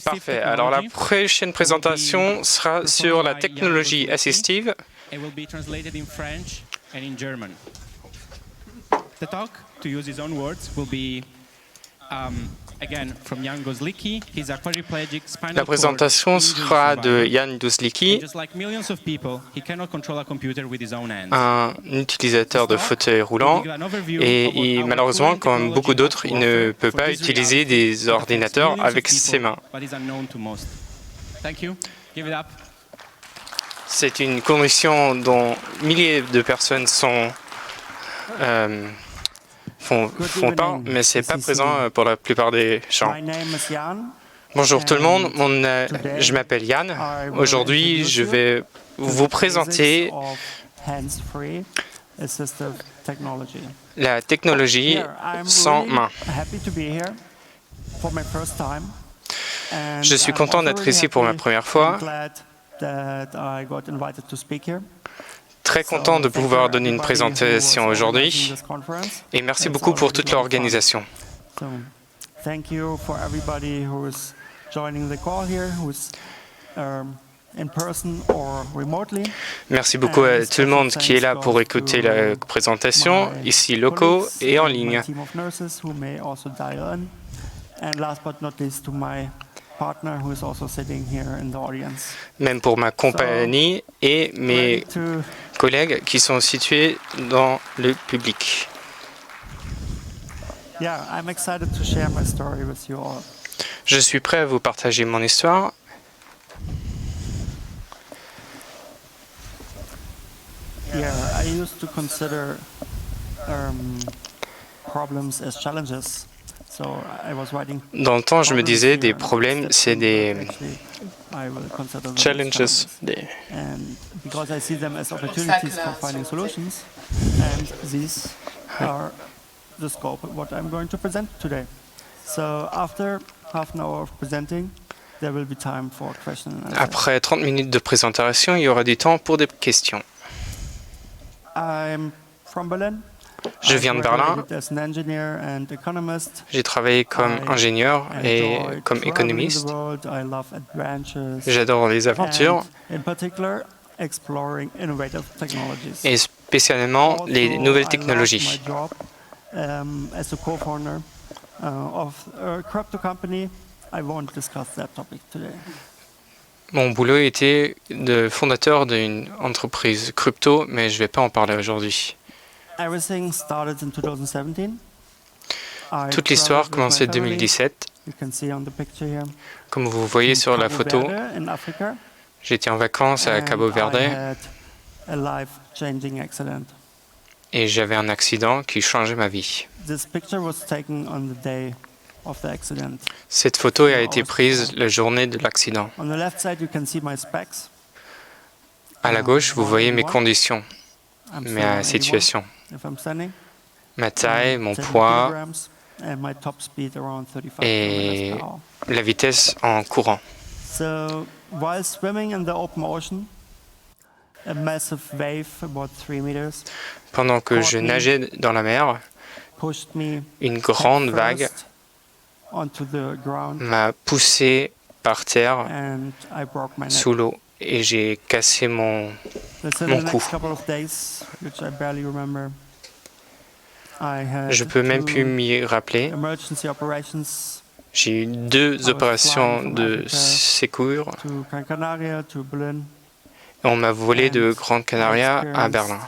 Parfait. Alors, la prochaine présentation sera sur la technologie assistive. The talk, to use his own words, will be again from Jan Gozlicki. He's a quadriplegic spinal La présentation sera de Jan Gozlicki, just like millions of people, he cannot control a computer with his own hands. un utilisateur de fauteuil roulant. Et malheureusement, comme beaucoup d'autres, il ne peut pas utiliser des ordinateurs avec ses mains. C'est une condition dont milliers de personnes font part, mais ce n'est pas présent pour la plupart des gens. Bonjour tout le monde, je m'appelle Yann. Aujourd'hui, je vais vous présenter la technologie sans main. Je suis content d'être ici pour ma première fois. Très content de pouvoir donner une présentation aujourd'hui et merci beaucoup pour toute l'organisation. Merci beaucoup à tout le monde qui est là pour écouter la présentation, ici locaux et en ligne. Même pour ma compagnie et mes collègues qui sont situés dans le public. Je suis prêt à vous partager mon histoire. I used to consider problems as challenges. Dans le temps, je me disais, des problèmes, c'est des challenges. Après 30 minutes de présentation, il y aura du temps pour des questions. Je viens de Berlin. J'ai travaillé comme ingénieur et comme économiste. J'adore les aventures et spécialement les nouvelles technologies. Mon boulot était de fondateur d'une entreprise crypto, mais je ne vais pas en parler aujourd'hui. Toute l'histoire commençait en 2017. Comme vous voyez sur la photo, j'étais en vacances à Cabo Verde et j'avais un accident qui changeait ma vie. Cette photo a été prise la journée de l'accident. À la gauche, vous voyez mes conditions, ma situation. Ma taille, mon poids et la vitesse en courant. Pendant que je nageais dans la mer, une grande vague m'a poussé par terre sous l'eau et j'ai cassé mon cou. Je peux même plus m'y rappeler. J'ai eu 2 opérations de secours. On m'a volé de Grande Canaria à Berlin.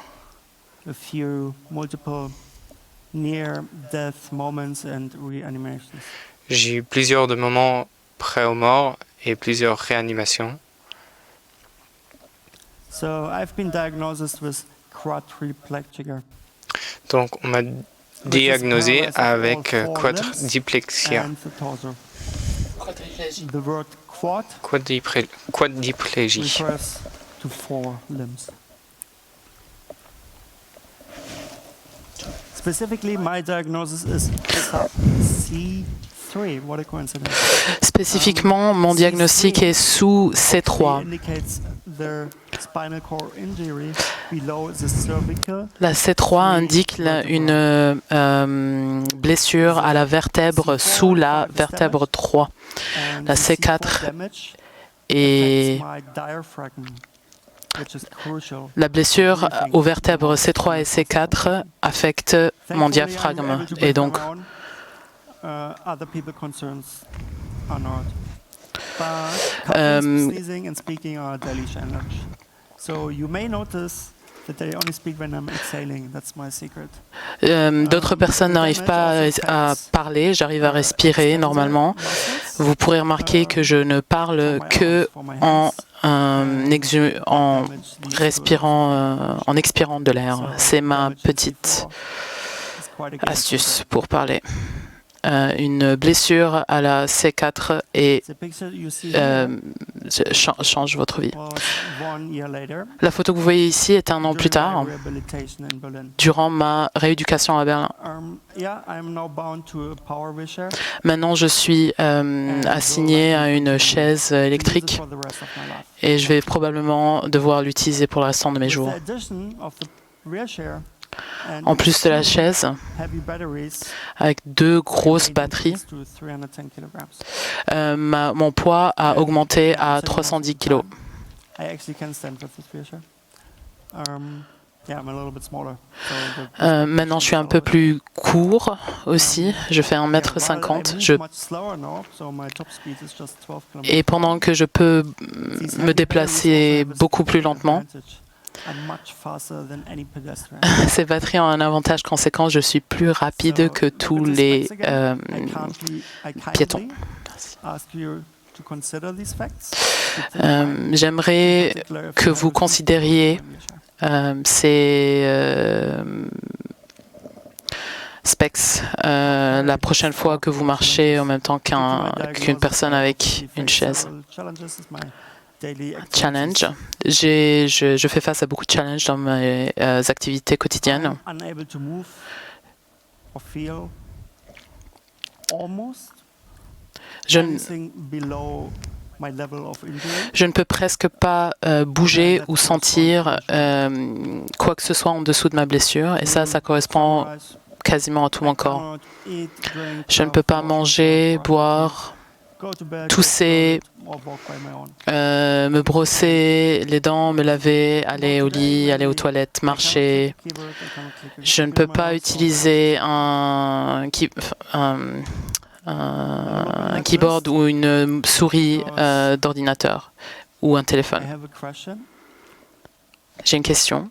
J'ai eu plusieurs de moments près aux morts et plusieurs réanimations. Donc, on m'a diagnosé avec quadriplexia. Quadriplégie. Spécifiquement, mon diagnostic est sous C3. La C3 indique une blessure à la vertèbre sous la vertèbre 3. La C4 est la blessure aux vertèbres C3 et C4 affecte mon diaphragme et donc d'autres personnes n'arrivent pas à parler, j'arrive à respirer normalement. Vous pourrez remarquer que je ne parle que en respirant, en expirant de l'air. C'est ma petite astuce pour parler. Une blessure à la C4 et change votre vie. La photo que vous voyez ici est un an plus tard, durant ma rééducation à Berlin. Maintenant, je suis assigné à une chaise électrique et je vais probablement devoir l'utiliser pour le restant de mes jours. En plus de la chaise, avec 2 grosses batteries, mon poids a augmenté à 310 kg. Maintenant, je suis un peu plus court aussi. Je fais 1,50 m. Et pendant que je peux me déplacer beaucoup plus lentement, ces batteries ont un avantage conséquent. Je suis plus rapide que tous les piétons. J'aimerais que vous considériez ces specs la prochaine fois que vous marchez en même temps qu'une personne avec une chaise. Challenge. Je fais face à beaucoup de challenges dans mes activités quotidiennes. Je ne peux presque pas bouger ou sentir quoi que ce soit en dessous de ma blessure, et ça correspond quasiment à tout mon corps. Je ne peux pas manger, boire, tousser, me brosser les dents, me laver, aller au lit, aller aux toilettes, marcher. Je ne peux pas utiliser un keyboard ou une souris d'ordinateur ou un téléphone. J'ai une question.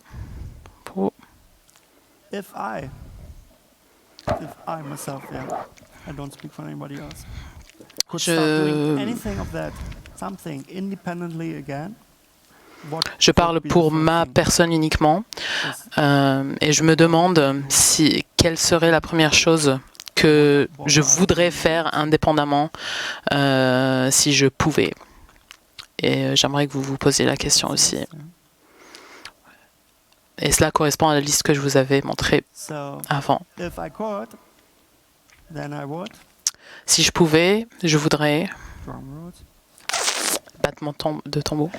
Je parle pour ma personne uniquement et je me demande quelle serait la première chose que je voudrais faire indépendamment si je pouvais. Et j'aimerais que vous vous posiez la question aussi. Et cela correspond à la liste que je vous avais montrée avant. Si je pouvais, je voudrais battement de tambour.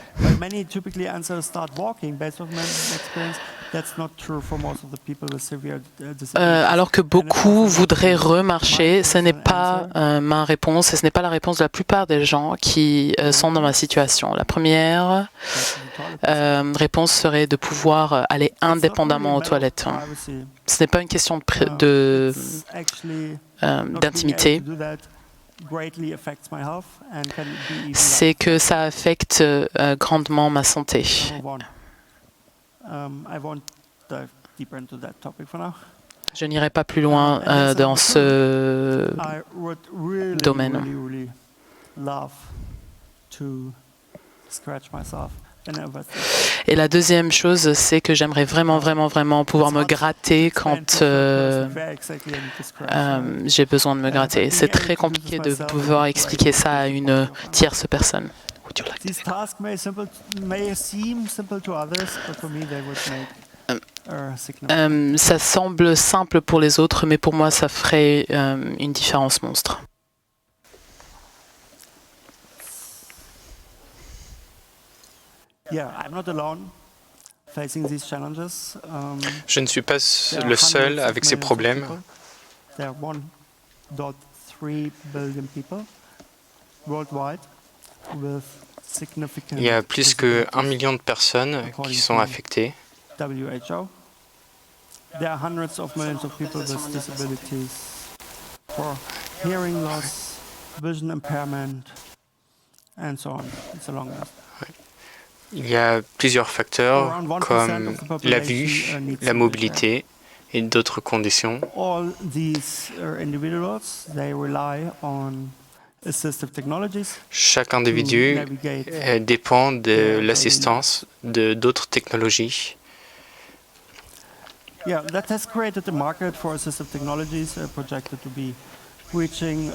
Alors que beaucoup voudraient remarcher, ce n'est pas ma réponse et ce n'est pas la réponse de la plupart des gens qui sont dans ma situation. La première réponse serait de pouvoir aller indépendamment aux toilettes. Ce n'est pas une question d'intimité. C'est que ça affecte grandement ma santé. Je n'irai pas plus loin dans ce domaine. Et la deuxième chose, c'est que j'aimerais vraiment pouvoir me gratter quand j'ai besoin de me gratter. C'est très compliqué de pouvoir expliquer ça à une tierce personne. Ça semble simple pour les autres, mais pour moi, ça ferait une différence monstre. Je ne suis pas le seul avec ces problèmes. Il y a plus que 1 million de personnes qui sont affectées. WHO. There are hundreds of millions of people with disabilities for hearing loss, vision impairment, and so on. It's a long list. Il y a plusieurs facteurs comme la vue, la mobilité et d'autres conditions. All these individuals, they rely on assistive technologies. Chaque individu dépend de l'assistance de d'autres technologies. Yeah, that has created the market for assistive technologies, projected to be reaching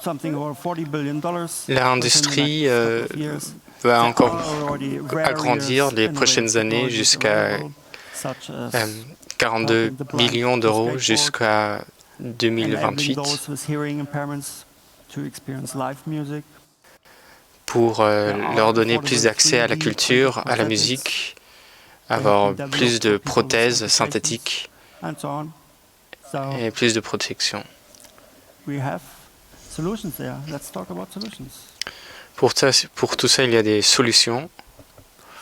something over $40 billion. L'industrie va encore agrandir les prochaines années jusqu'à 42 millions d'euros jusqu'à 2028 pour leur donner plus d'accès à la culture, à la musique, avoir plus de prothèses synthétiques et plus de protection. Pour tout ça, il y a des solutions.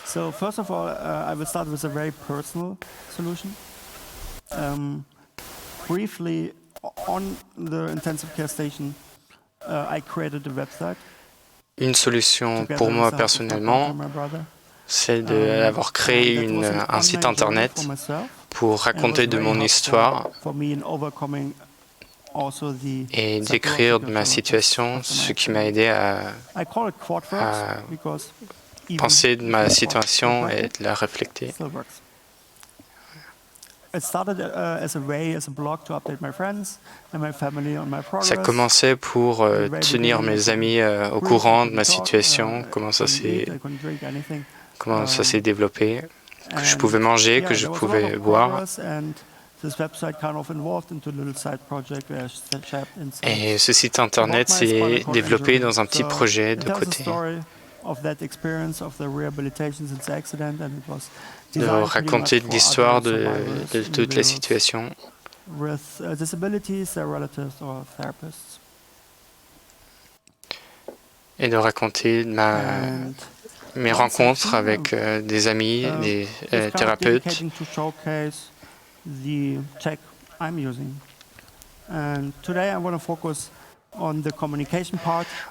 So first of all, I will start with a very personal solution. Briefly, on the intensive care station, I created a website. Une solution pour moi personnellement, c'est d'avoir créé un site internet pour raconter de mon histoire et décrire de ma situation, ce qui m'a aidé à penser de ma situation et de la refléter. Ça commençait pour tenir mes amis au courant de ma situation, comment ça s'est développé, que je pouvais manger, que je pouvais boire. Et ce site internet s'est développé dans un petit projet de côté. De raconter l'histoire de toute la situation. Et de raconter mes rencontres avec des amis, des thérapeutes.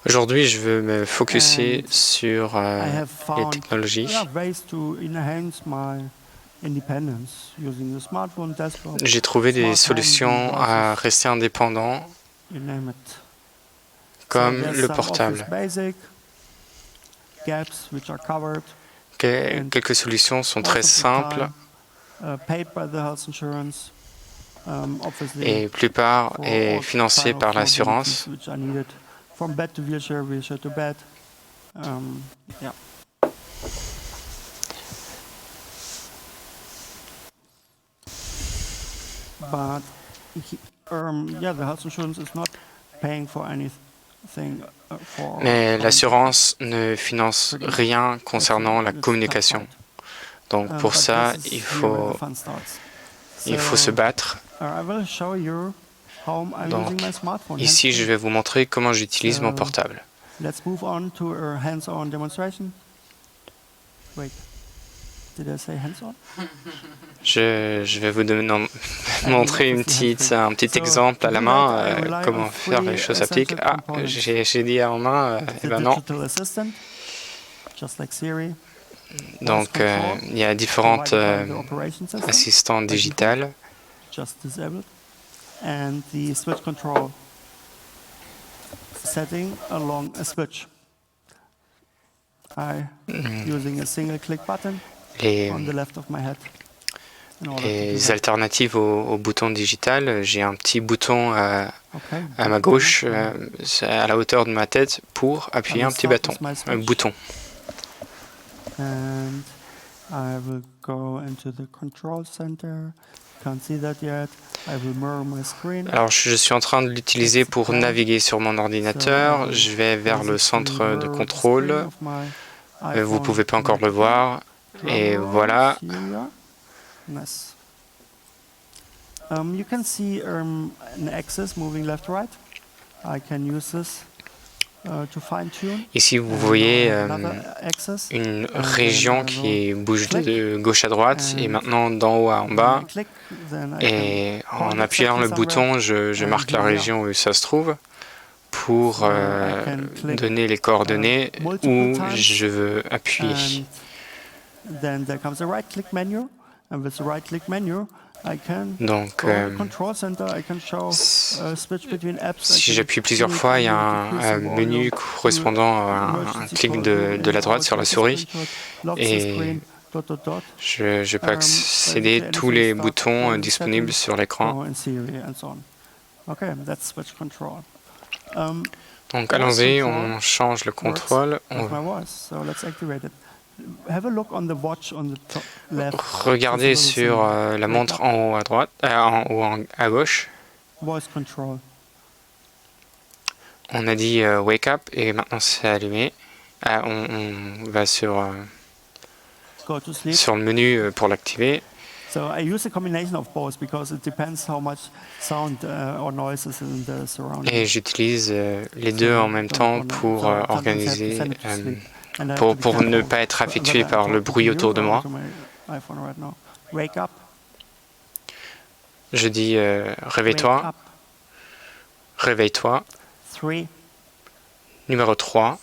Aujourd'hui, je veux me focuser sur les technologies. J'ai trouvé des solutions à rester indépendant, comme le portable. Quelques solutions sont très simples et la plupart est financée par l'assurance. Mais l'assurance ne finance rien concernant la communication. Donc pour ça, il faut se battre. Donc ici, je vais vous montrer comment j'utilise mon portable. Je vais vous montrer un petit exemple à la main, comment faire les choses appliquées. Ah, j'ai dit en main, eh ben non. Donc, il y a différents assistants digitales. Les alternatives au bouton digital, j'ai un petit bouton à ma gauche, à la hauteur de ma tête, pour appuyer un petit bouton. Alors, je suis en train de l'utiliser pour naviguer sur mon ordinateur. Je vais vers le centre de contrôle. Vous ne pouvez pas encore le voir. Et voilà. Nice. You can see an axis moving left right. I can use this to fine tune. Ici, vous voyez une région qui bouge de gauche à droite et maintenant d'en haut à en bas. Et en appuyant le bouton, je marque la région où ça se trouve pour donner les coordonnées où je veux appuyer. Donc, si j'appuie plusieurs fois, il y a un menu correspondant à un clic de la droite sur la souris et je peux accéder à tous les boutons disponibles sur l'écran. Donc allons-y, on change le contrôle. Regardez sur la montre en haut à droite, en haut à gauche. On a dit wake up et maintenant c'est allumé. On va sur le menu pour l'activer. Et j'utilise les deux en même temps pour organiser, pour ne pas être affecté par le bruit autour de moi. Je dis réveille-toi, réveille-toi. Numéro 3.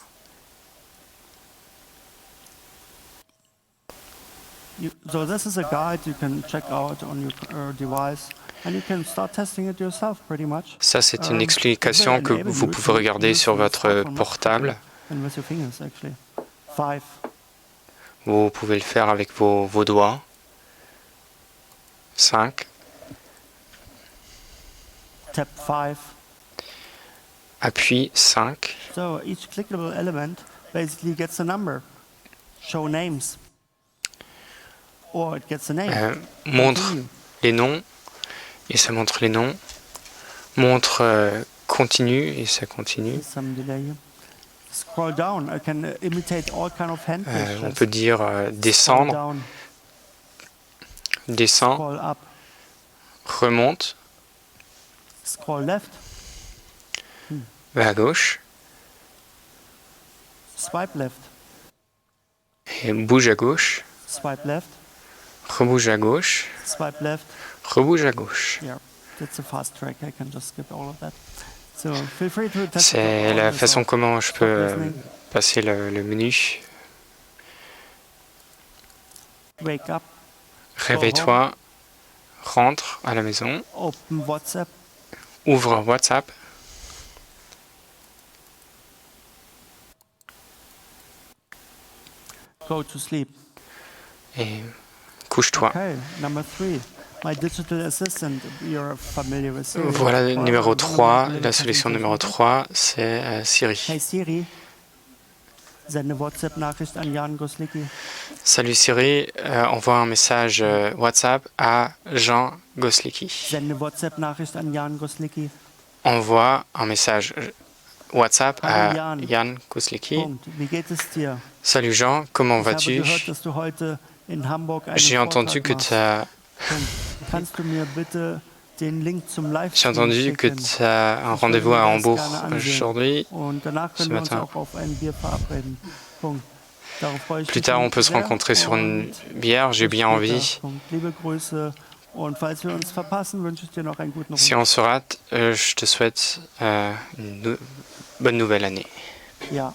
So this is a guide you can check out on your device and you can start testing it yourself pretty much. Ça c'est une explication que vous pouvez regarder sur votre portable. Vous pouvez le faire avec vos doigts. 5. Tap 5. Appuie 5. So each clickable element basically gets a number. Show names. Or it gets a name. Montre les noms et ça montre les noms. Montre continue et ça continue. Scroll down. I can imitate all kind of hand gestures. On peut dire descendre, descend, Scroll up. remonte, Scroll left. va à gauche Swipe left. et bouge à gauche, Swipe left. rebouge à gauche, Swipe left. rebouge à gauche. Yeah, that's a fast track. I can just skip all of that. So feel free to test C'est la façon comment je peux passer le menu. Wake up. Réveille-toi, rentre à la maison, Open WhatsApp. ouvre WhatsApp, Go to sleep. et couche-toi. Okay, number 3. My digital assistant. You're familiar with Siri. Voilà le numéro 3, la solution numéro 3, c'est Siri. Hey Siri. Sende WhatsApp-Nachricht an Jan Goslicki. Salut Siri, envoie un message WhatsApp à Jean Goslicki. Sende WhatsApp-Nachricht an Jan Goslicki. Envoie un message WhatsApp à Hallo Jan Goslicki. Punkt. Wie geht es dir? Salut Jean, comment Ich habe vas-tu? gehört, dass du heute in Hamburg einen J'ai entendu Vortrag que machst. tu as Kannst du mir bitte den Link zum Livestream J'ai entendu que schicken? tu as un rendez-vous à Hambourg aujourd'hui. Und danach können wir uns matin. auch auf ein Bier verabreden. Punkt. Darauf freue ich Plus mich tard, on peut se sehr rencontrer sur une und bière, j'ai bis bien später. envie. Punkt. Liebe Grüße und falls wir uns verpassen, wünsche ich dir noch einen guten Si Rutsch. on se rate, je te souhaite une bonne nouvelle année. Ja.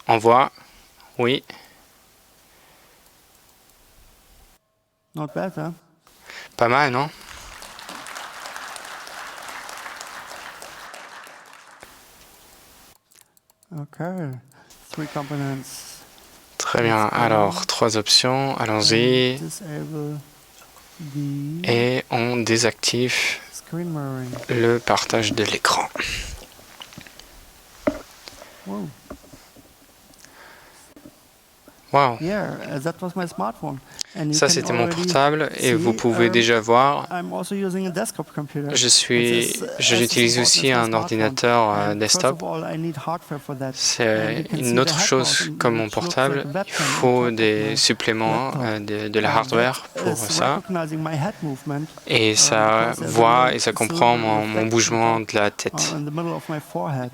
Envoie, oui, Not bad, huh? pas mal, non? Okay. 3 components. Très bien, alors 3 options, allons-y. Disable the Et on désactive screen mirroring. le partage de l'écran. Wow. Wow, Yeah, that was my smartphone. Ça, c'était mon portable et vous pouvez déjà voir, j'utilise aussi un ordinateur desktop. C'est une autre chose comme mon portable. Il faut des suppléments, de la hardware pour ça. Et ça voit et ça comprend mon bougement de la tête.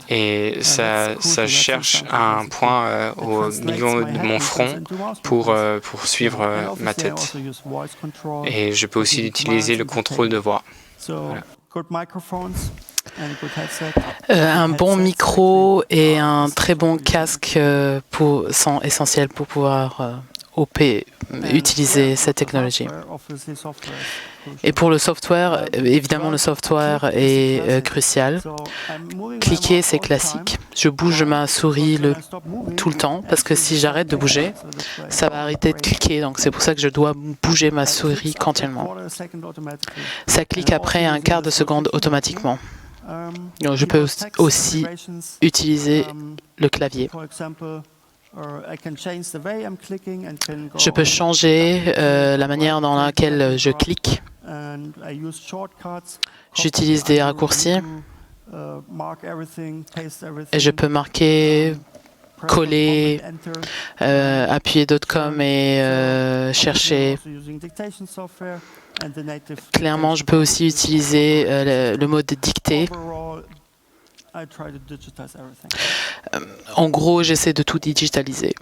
Et ça cherche un point au milieu de mon front pour suivre ma tête. Et je peux aussi utiliser le contrôle de voix. Voilà. Un bon micro et un très bon casque sont essentiels pour pouvoir utiliser cette technologie. Et pour le software, évidemment, le software est crucial. Cliquer, c'est classique. Je bouge ma souris tout le temps parce que si j'arrête de bouger, ça va arrêter de cliquer. Donc c'est pour ça que je dois bouger ma souris continuellement. Ça clique après un quart de seconde automatiquement. Donc, je peux aussi utiliser le clavier. Je peux changer la manière dans laquelle je clique. J'utilise des raccourcis et je peux marquer, coller, appuyer .com et chercher. Clairement, je peux aussi utiliser le mode dictée. En gros, j'essaie de tout digitaliser.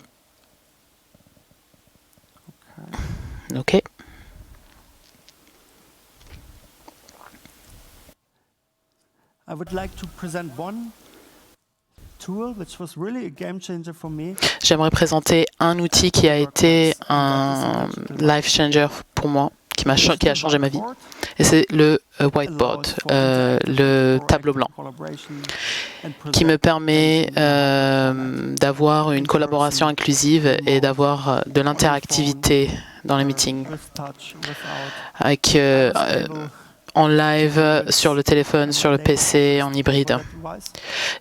OK. J'aimerais présenter un outil qui a été un life changer pour moi, qui a changé ma vie. Et c'est le whiteboard, le tableau blanc, qui me permet d'avoir une collaboration inclusive et d'avoir de l'interactivité dans les meetings, avec en live, sur le téléphone, sur le PC, en hybride.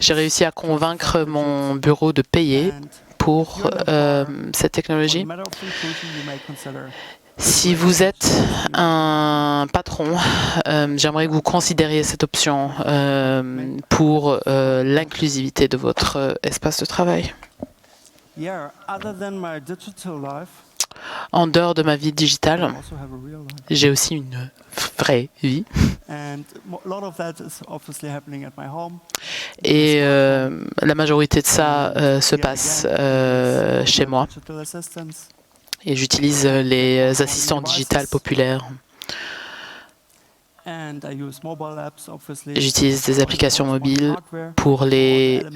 J'ai réussi à convaincre mon bureau de payer pour cette technologie. Si vous êtes un patron, j'aimerais que vous considériez cette option pour l'inclusivité de votre espace de travail. En dehors de ma vie digitale, j'ai aussi une vraie vie. Et la majorité de ça se passe chez moi. Et j'utilise les assistants digitales populaires. J'utilise des applications mobiles pour les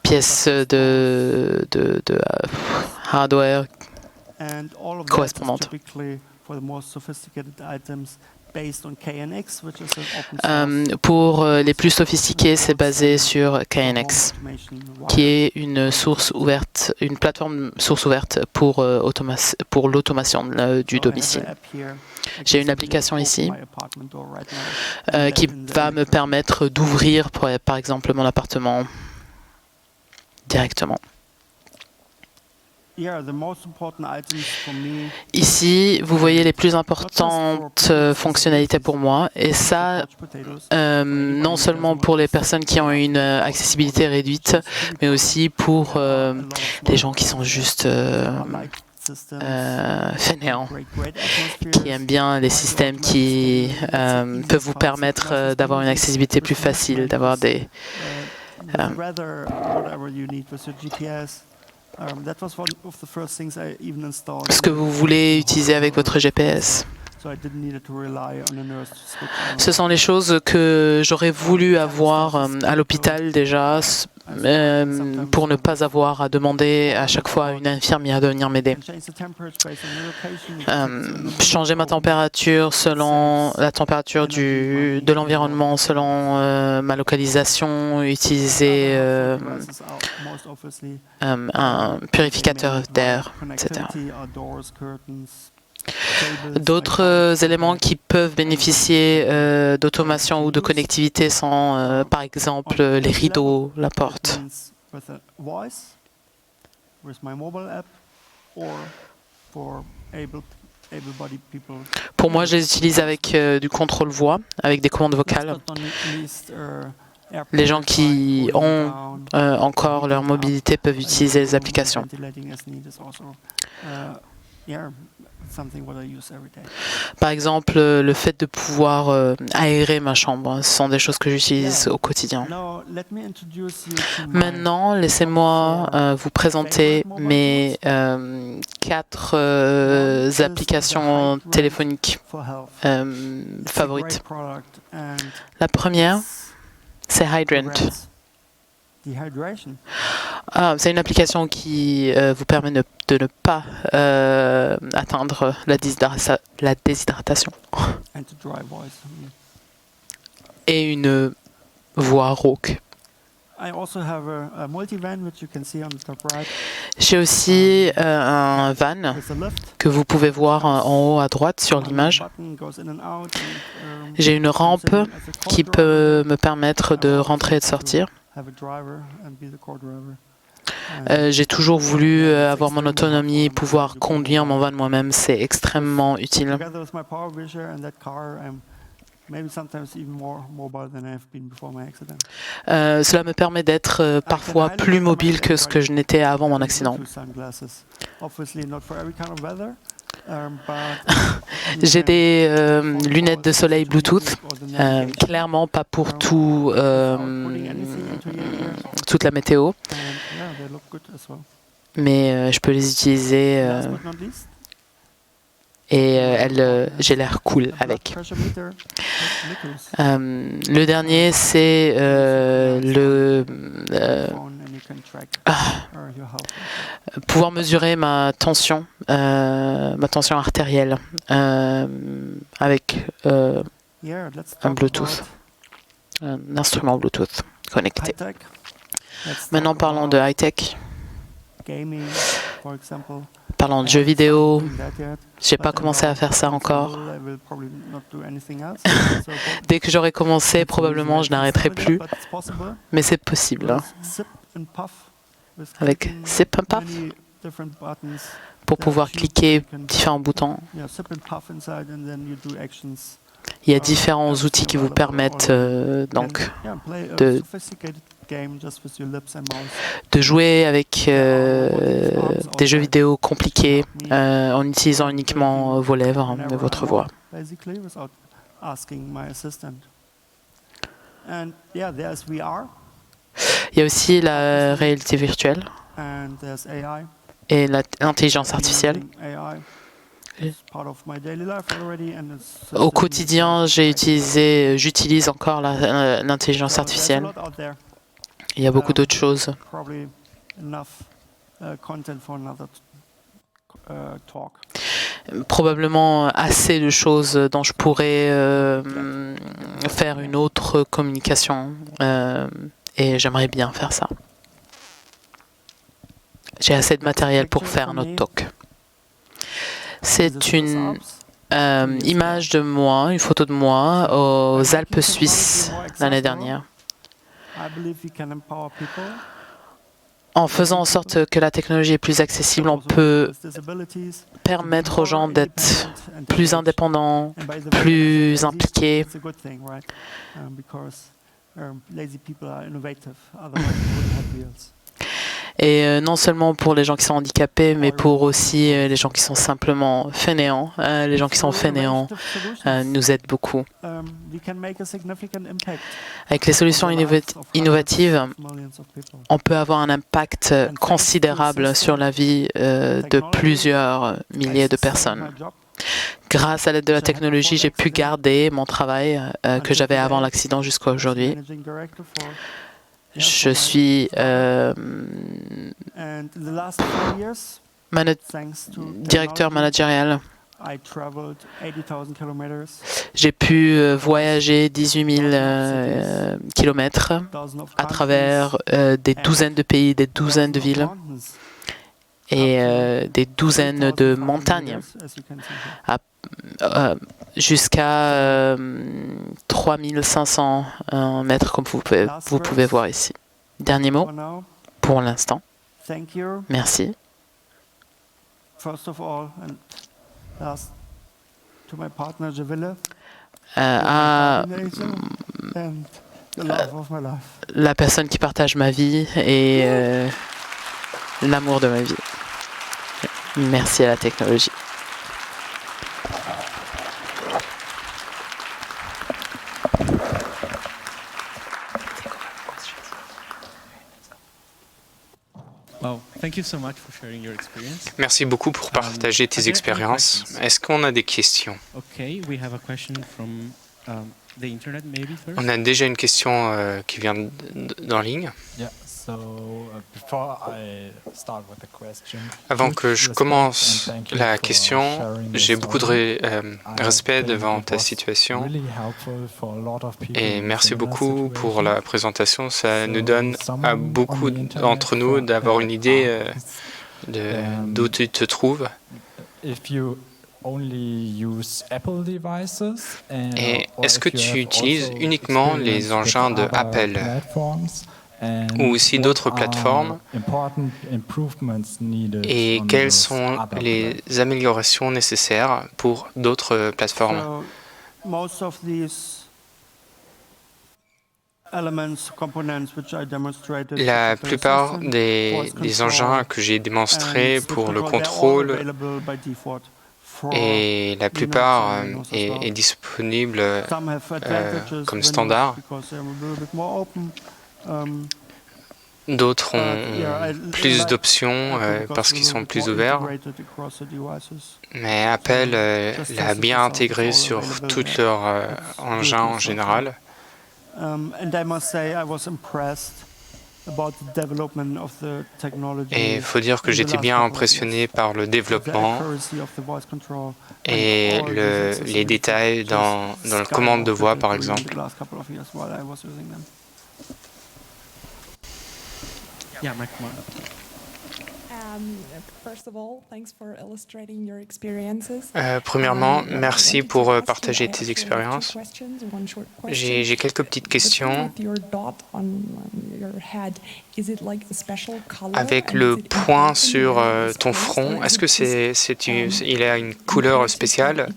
pièces de hardware correspondantes. Pour les plus sophistiqués, c'est basé sur KNX, qui est une source ouverte, une plateforme source ouverte pour l'automation du domicile. J'ai une application ici qui va me permettre d'ouvrir, par exemple, mon appartement directement. Ici, vous voyez les plus importantes fonctionnalités pour moi, et ça, non seulement pour les personnes qui ont une accessibilité réduite, mais aussi pour les gens qui sont juste fainéants, qui aiment bien les systèmes qui peuvent vous permettre d'avoir une accessibilité plus facile, d'avoir des... ce que vous voulez utiliser avec votre GPS. Ce sont les choses que j'aurais voulu avoir à l'hôpital déjà, pour ne pas avoir à demander à chaque fois à une infirmière de venir m'aider. Changer ma température selon la température de l'environnement, selon ma localisation, utiliser un purificateur d'air, etc. D'autres éléments qui peuvent bénéficier d'automation ou de connectivité sont par exemple les rideaux, la porte. Pour moi, je les utilise avec du contrôle voix, avec des commandes vocales. Les gens qui ont encore leur mobilité peuvent utiliser les applications. Par exemple, le fait de pouvoir aérer ma chambre, ce sont des choses que j'utilise au quotidien. Maintenant, laissez-moi vous présenter mes 4 applications téléphoniques favorites. La première, c'est Hydrant. C'est une application qui vous permet de ne pas atteindre la déshydratation et une voix rauque. J'ai aussi un van que vous pouvez voir en haut à droite sur l'image. J'ai une rampe qui peut me permettre de rentrer et de sortir. J'ai toujours voulu avoir mon autonomie et pouvoir conduire mon van moi-même. C'est extrêmement utile. Cela me permet d'être parfois plus mobile que ce que je n'étais avant mon accident. J'ai des lunettes de soleil Bluetooth, clairement pas pour toute la météo, mais je peux les utiliser et j'ai l'air cool avec. Le dernier, c'est pouvoir mesurer ma tension artérielle avec un Bluetooth, un instrument Bluetooth connecté. Maintenant, parlons de high-tech. Parlons de jeux vidéo. J'ai pas commencé à faire ça encore. Dès que j'aurai commencé, probablement je n'arrêterai plus. Mais c'est possible. Avec Sip and Puff, pour pouvoir cliquer différents boutons. Il y a différents outils qui vous permettent donc de jouer avec des jeux vidéo compliqués en utilisant uniquement vos lèvres et votre voix. Il y a aussi la réalité virtuelle et l'intelligence artificielle. Au quotidien, j'utilise encore l'intelligence artificielle. Il y a beaucoup d'autres choses. Probablement assez de choses dont je pourrais faire une autre communication et j'aimerais bien faire ça. J'ai assez de matériel pour faire un autre talk. C'est une image de moi, une photo de moi aux Alpes suisses l'année dernière. En faisant en sorte que la technologie est plus accessible, on peut permettre aux gens d'être plus indépendants, plus impliqués. Et non seulement pour les gens qui sont handicapés, mais pour aussi les gens qui sont simplement fainéants. Les gens qui sont fainéants nous aident beaucoup. Avec les solutions innovatives, on peut avoir un impact considérable sur la vie de plusieurs milliers de personnes. Grâce à l'aide de la technologie, j'ai pu garder mon travail que j'avais avant l'accident jusqu'à aujourd'hui. Je suis directeur managérial. J'ai pu voyager 18 000 kilomètres à travers des douzaines de pays, des douzaines de villes et des douzaines de montagnes jusqu'à 3500 mètres, comme vous pouvez voir ici. Dernier mot, pour l'instant. Merci. First of all, and last, to my partner Jeville, and the love of my life. La personne qui partage ma vie et l'amour de ma vie. Merci à la technologie. Merci beaucoup pour partager tes expériences. Est-ce qu'on a des questions? On a déjà une question qui vient d'en ligne. Avant que je commence la question, j'ai beaucoup de respect devant ta situation et merci beaucoup pour la présentation. Ça nous donne à beaucoup d'entre nous d'avoir une idée d'où tu te trouves. Et est-ce que tu utilises uniquement les engins de Apple ou aussi d'autres plateformes? Et quelles sont les améliorations nécessaires pour d'autres plateformes? La plupart des engins que j'ai démontrés pour le contrôle et la plupart est disponible comme standard. D'autres ont plus d'options parce qu'ils sont plus ouverts. Mais Apple l'a bien intégré sur tous leurs engins en général. Et il faut dire que j'étais bien impressionné par le développement et les détails dans la commande de voix, par exemple. Premièrement, merci pour partager tes expériences. J'ai quelques petites questions. Avec le point sur ton front, est-ce que il a une couleur spéciale?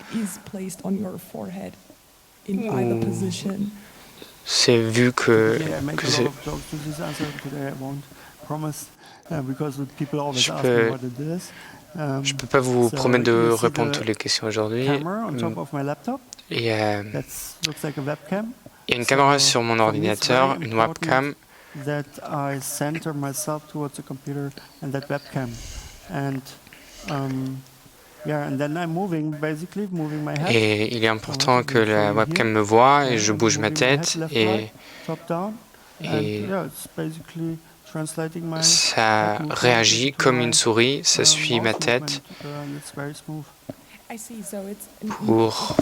C'est vu que je peux pas vous promettre de répondre à toutes les questions aujourd'hui. Il y a une caméra sur mon ordinateur, une webcam. Et il est important que la webcam me voie et je bouge ma tête et ça réagit comme une souris, ça suit ma tête pour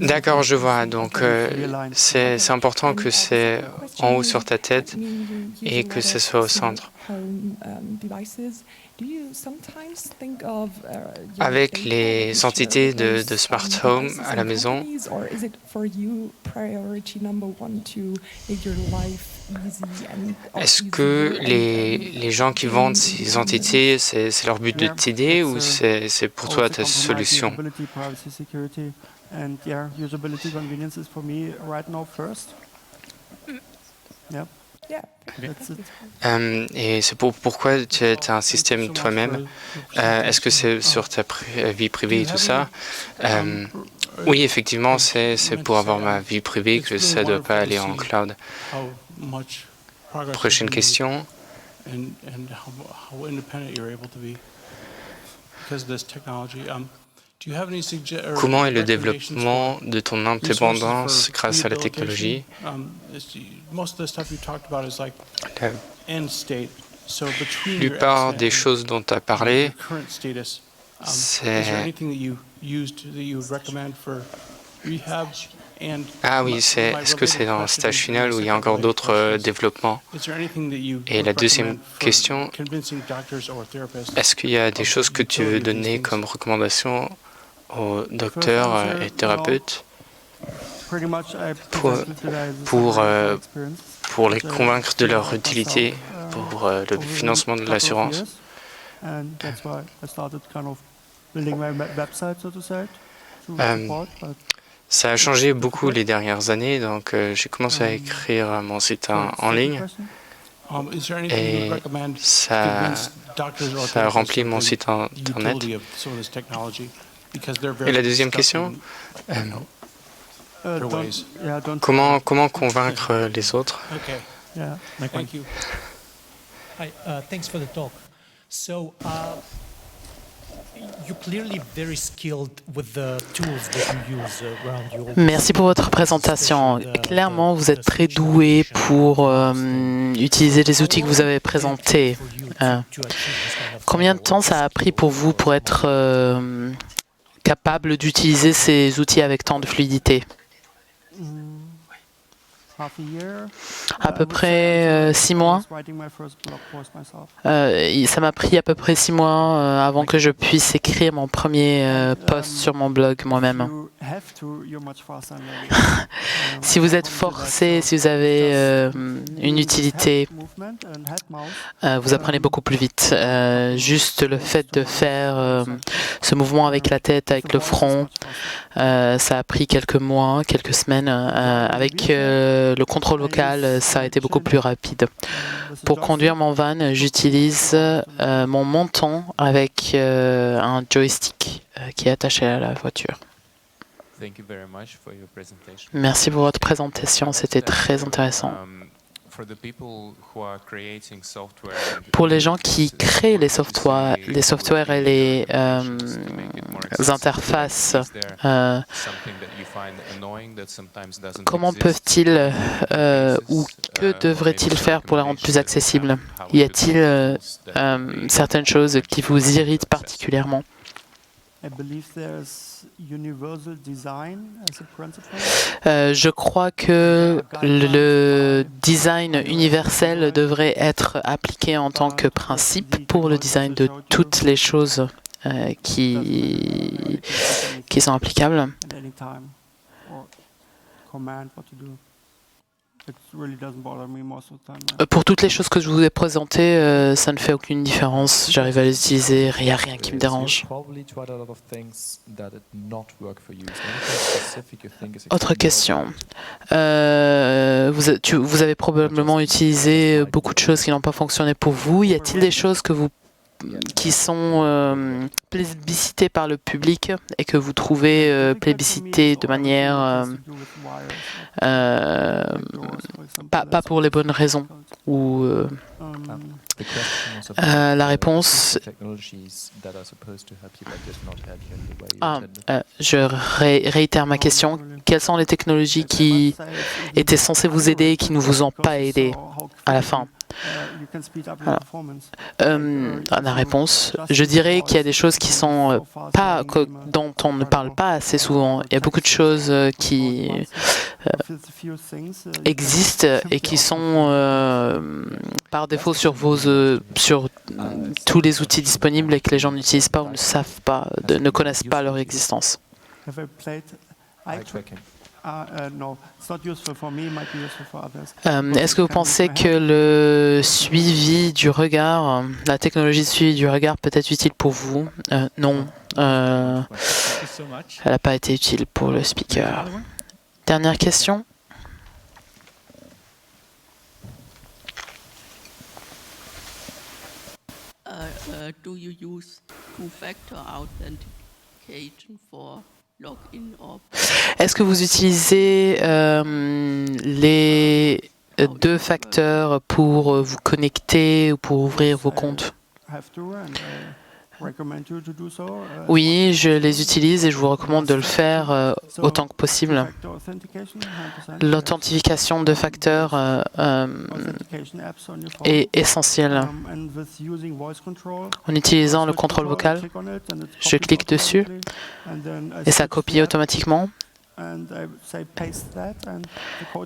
D'accord, je vois. Donc, c'est important que c'est en haut sur ta tête et que ce soit au centre. Avec les entités de Smart Home à la maison, est-ce que les gens qui vendent ces entités, c'est leur but de t'aider ou c'est pour toi ta solution? Et c'est pourquoi tu as un système toi-même? Est-ce que c'est sur ta vie privée et tout ça? Oui, effectivement, c'est pour avoir ma vie privée que ça ne doit pas aller en cloud. Prochaine question. Comment est le développement de ton indépendance grâce à la technologie? La plupart des choses dont tu as parlé, c'est... Ah oui, est-ce que c'est dans le stage final où il y a encore d'autres développements? Et la deuxième question, est-ce qu'il y a des choses que tu veux donner comme recommandation aux docteurs et thérapeutes pour les convaincre de leur utilité pour le financement de l'assurance. Ça a changé beaucoup les dernières années, donc j'ai commencé à écrire mon site en ligne et ça a rempli mon site internet. Et la deuxième question, comment convaincre les autres? Thanks for the talk. So, you're clearly very skilled with the tools that you use around your. Merci pour votre présentation. Clairement, vous êtes très doué pour utiliser les outils que vous avez présentés. Combien de temps ça a pris pour vous pour être capable d'utiliser ces outils avec tant de fluidité? À peu près 6 mois. Ça m'a pris à peu près 6 mois avant que je puisse écrire mon premier post sur mon blog moi-même. Si vous êtes forcé, si vous avez une utilité, vous apprenez beaucoup plus vite. Juste le fait de faire ce mouvement avec la tête, avec le front, ça a pris quelques mois, quelques semaines. Avec le contrôle vocal, ça a été beaucoup plus rapide. Pour conduire mon van, j'utilise mon menton avec un joystick qui est attaché à la voiture. Merci pour votre présentation, c'était très intéressant. Pour les gens qui créent les softwares et les interfaces, comment peuvent-ils ou que devraient-ils faire pour les rendre plus accessibles? Y a-t-il certaines choses qui vous irritent particulièrement? Je crois que le design universel devrait être appliqué en tant que principe pour le design de toutes les choses qui sont applicables. Pour toutes les choses que je vous ai présentées, ça ne fait aucune différence. J'arrive à les utiliser, il n'y a rien qui me dérange. Autre question. Vous avez probablement utilisé beaucoup de choses qui n'ont pas fonctionné pour vous. Y a-t-il des choses qui sont plébiscitées par le public et que vous trouvez plébiscitées de manière pas pour les bonnes raisons ou la réponse je réitère ma question. Quelles sont les technologies qui étaient censées vous aider et qui ne vous ont pas aidé à la fin? La réponse, je dirais qu'il y a des choses qui sont dont on ne parle pas assez souvent. Il y a beaucoup de choses qui existent et qui sont par défaut sur tous les outils disponibles et que les gens n'utilisent pas ou ne savent pas, ne connaissent pas leur existence. Est-ce que vous pensez que le suivi du regard, la technologie de suivi du regard peut être utile pour vous? Non, elle n'a pas été utile pour le speaker. Dernière question. Do you use two-factor authentication for login or? Est-ce que vous utilisez les 2 facteurs pour vous connecter ou pour ouvrir vos comptes? Oui, je les utilise et je vous recommande de le faire autant que possible. L'authentification de facteurs est essentielle. En utilisant le contrôle vocal, je clique dessus et ça copie automatiquement.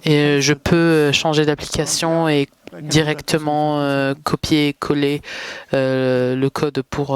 Et je peux changer d'application et directement copier et coller le code pour